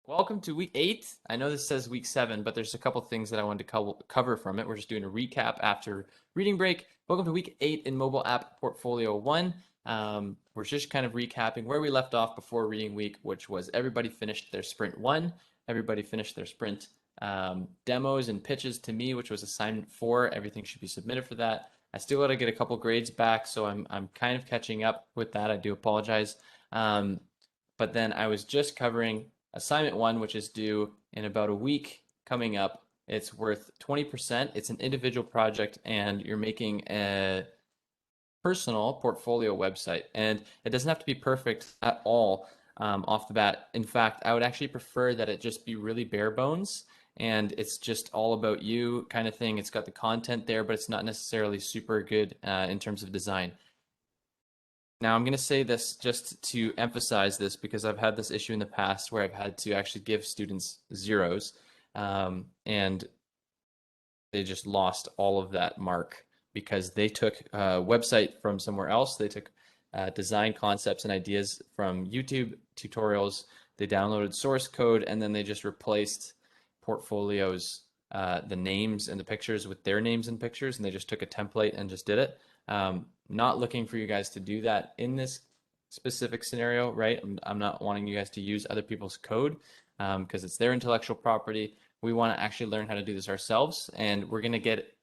Welcome to week 8. I know this says week 7, but there's a couple things that I wanted to cover from it. We're just doing a recap after reading break. Welcome to week 8 in mobile app portfolio 1. We're just kind of recapping where we left off before reading week, which was everybody finished their sprint 1. Everybody finished their sprint demos and pitches to me, which was assignment 4. Everything should be submitted for that. I still got to get a couple grades back, so I'm kind of catching up with that. I do apologize. But then I was just covering assignment 1, which is due in about a week coming up. It's worth 20%. It's an individual project, and you're making a personal portfolio website. And it doesn't have to be perfect at all off the bat. In fact, I would actually prefer that it just be really bare bones and it's just all about you kind of thing. It's got the content there, but it's not necessarily super good in terms of design. Now, I'm going to say this just to emphasize this because I've had this issue in the past where I've had to actually give students zeros and they just lost all of that mark because they took a website from somewhere else. They took design concepts and ideas from YouTube tutorials. They downloaded source code and then they just replaced portfolios, the names and the pictures with their names and pictures, and they just took a template and just did it. Not looking for you guys to do that in this specific scenario, right? I'm not wanting you guys to use other people's code because it's their intellectual property. We want to actually learn how to do this ourselves, and we're going to get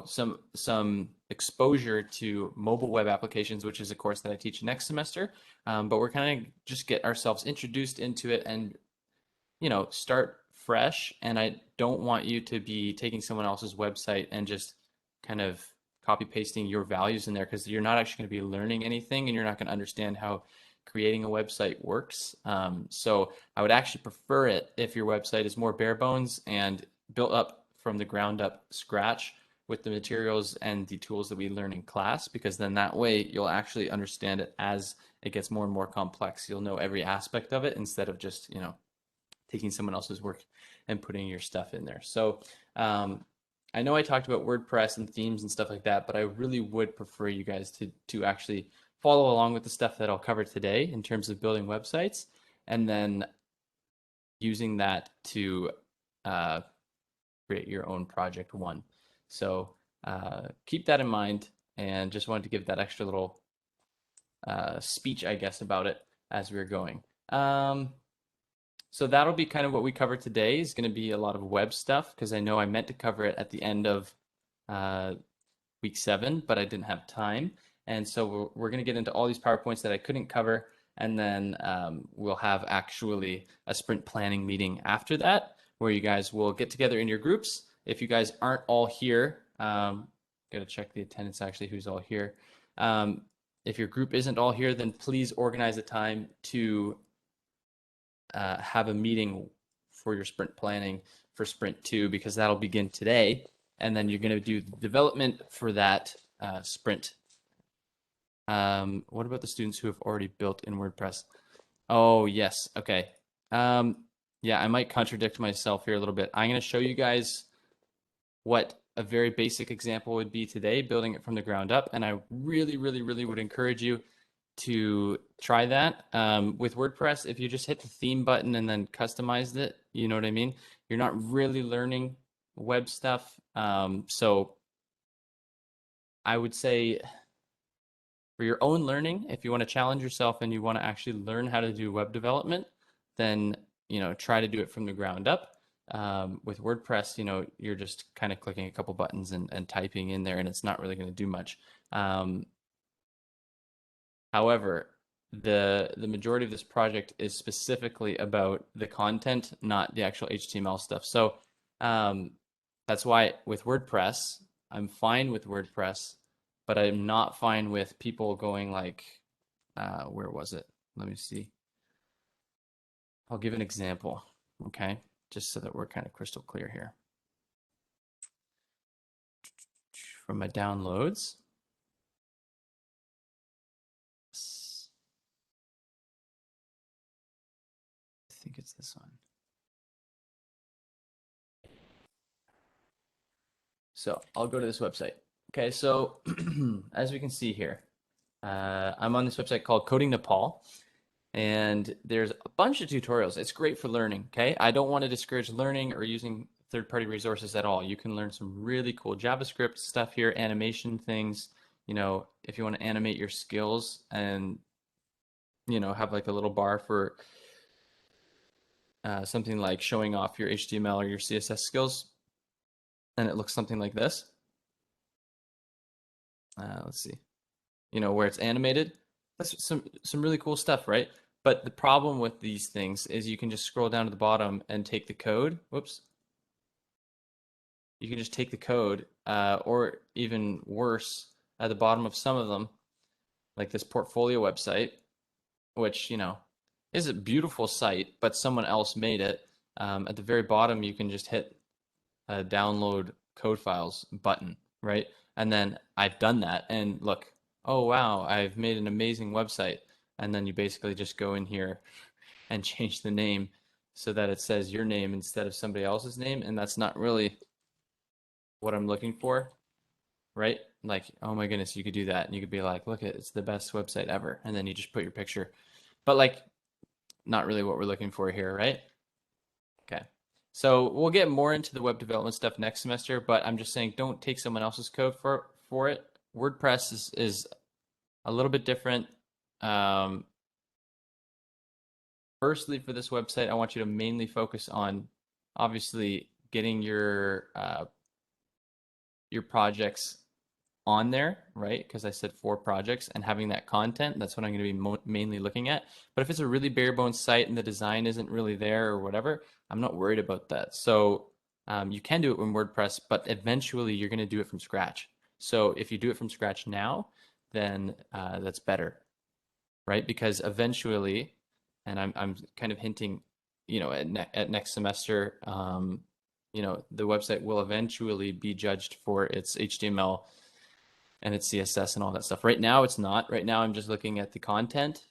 some exposure to mobile web applications, which is a course that I teach next semester. But we're kind of just get ourselves introduced into it and start fresh. And I don't want you to be taking someone else's website and just kind of copy pasting your values in there because you're not actually going to be learning anything and you're not going to understand how creating a website works. So I would actually prefer it if your website is more bare bones and built up from the ground up scratch with the materials and the tools that we learn in class, because then that way you'll actually understand it as it gets more and more complex. You'll know every aspect of it instead of just, taking someone else's work and putting your stuff in there. So I know I talked about WordPress and themes and stuff like that, but I really would prefer you guys to actually follow along with the stuff that I'll cover today in terms of building websites, and then using that to create your own project 1. So keep that in mind, and just wanted to give that extra little speech, I guess, about it as we're going. So that'll be kind of what we cover today. Is going to be a lot of web stuff because I know I meant to cover it at the end of week 7, but I didn't have time. And so we're going to get into all these PowerPoints that I couldn't cover, and then we'll have actually a sprint planning meeting after that where you guys will get together in your groups. If you guys aren't all here, got to check the attendance actually, who's all here. If your group isn't all here, then please organize a time to have a meeting for your sprint planning for sprint 2, because that'll begin today. And then you're going to do development for that sprint. What about the students who have already built in WordPress? Oh, yes. Okay. Yeah, I might contradict myself here a little bit. I'm going to show you guys what a very basic example would be today, building it from the ground up. And I really, really, really would encourage you to try that. With WordPress, if you just hit the theme button and then customized it, you know what I mean? You're not really learning web stuff. So I would say for your own learning, if you want to challenge yourself and you want to actually learn how to do web development, then try to do it from the ground up. With WordPress, you're just kind of clicking a couple buttons and typing in there, and it's not really going to do much. However, the majority of this project is specifically about the content, not the actual HTML stuff. So that's why with WordPress, I'm fine with WordPress, but I'm not fine with people going like, where was it? Let me see. I'll give an example, okay? Just so that we're kind of crystal clear here. From my downloads. I think it's this one. So I'll go to this website. Okay, so as we can see here, I'm on this website called Coding Nepal. And there's a bunch of tutorials. It's great for learning, okay? I don't want to discourage learning or using third-party resources at all. You can learn some really cool JavaScript stuff here, animation things. If you want to animate your skills and, have like a little bar for something like showing off your HTML or your CSS skills, and it looks something like this. Let's see, where it's animated. That's some really cool stuff, right? But the problem with these things is you can just scroll down to the bottom and take the code. Whoops. You can just take the code, or even worse, at the bottom of some of them, like this portfolio website, which, is a beautiful site, but someone else made it. At the very bottom, you can just hit a download code files button, right? And then I've done that, and look, oh wow, I've made an amazing website. And then you basically just go in here and change the name so that it says your name instead of somebody else's name, and that's not really what I'm looking for, right? Like, oh my goodness, you could do that, and you could be like, look, it's the best website ever, and then you just put your picture. But like, not really what we're looking for here, right? Okay. So we'll get more into the web development stuff next semester, but I'm just saying don't take someone else's code for it. WordPress is a little bit different. Um, Firstly, for this website, I want you to mainly focus on obviously getting your projects on there, right? Because I said 4 projects and having that content, that's what I'm going to be mainly looking at. But if it's a really bare bones site and the design isn't really there or whatever, I'm not worried about that. So you can do it in WordPress, but eventually you're going to do it from scratch. So if you do it from scratch now, then that's better, right? Because eventually, and I'm kind of hinting, at next semester, the website will eventually be judged for its HTML and its CSS and all that stuff. Right now, it's not. Right now, I'm just looking at the content,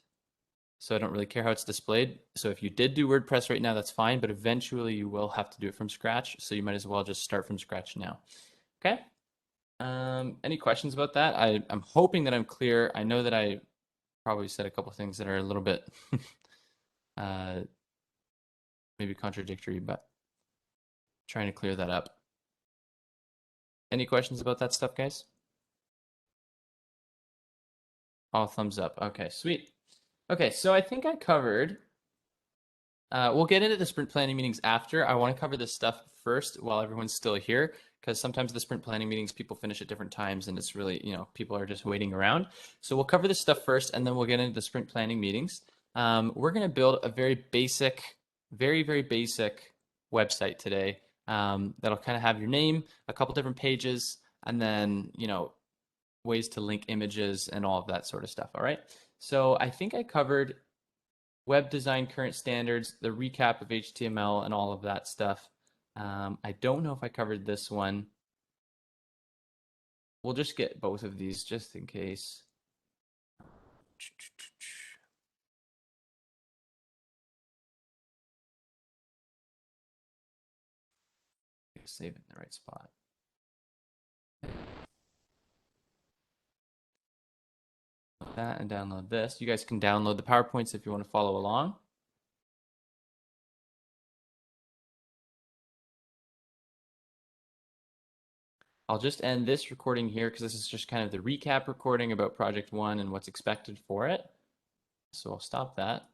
so I don't really care how it's displayed. So if you did do WordPress right now, that's fine, but eventually you will have to do it from scratch, so you might as well just start from scratch now. Okay? Any questions about that? I'm hoping that I'm clear. I know that I probably said a couple things that are a little bit uh, maybe contradictory, but trying to clear that up. Any questions about that stuff, guys? All thumbs up. Okay, sweet. Okay, so I think I covered. We'll get into the sprint planning meetings after. I want to cover this stuff first while everyone's still here, because sometimes the sprint planning meetings people finish at different times and it's really, people are just waiting around. So we'll cover this stuff first and then we'll get into the sprint planning meetings. We're going to build a very basic, very, very basic website today that'll kind of have your name, a couple different pages, and then, ways to link images and all of that sort of stuff. All right. So I think I covered web design current standards, the recap of HTML, and all of that stuff. I don't know if I covered this one. We'll just get both of these just in case. Save it in the right spot. That and download this. You guys can download the PowerPoints if you want to follow along. I'll just end this recording here because this is just kind of the recap recording about Project 1 and what's expected for it. So I'll stop that.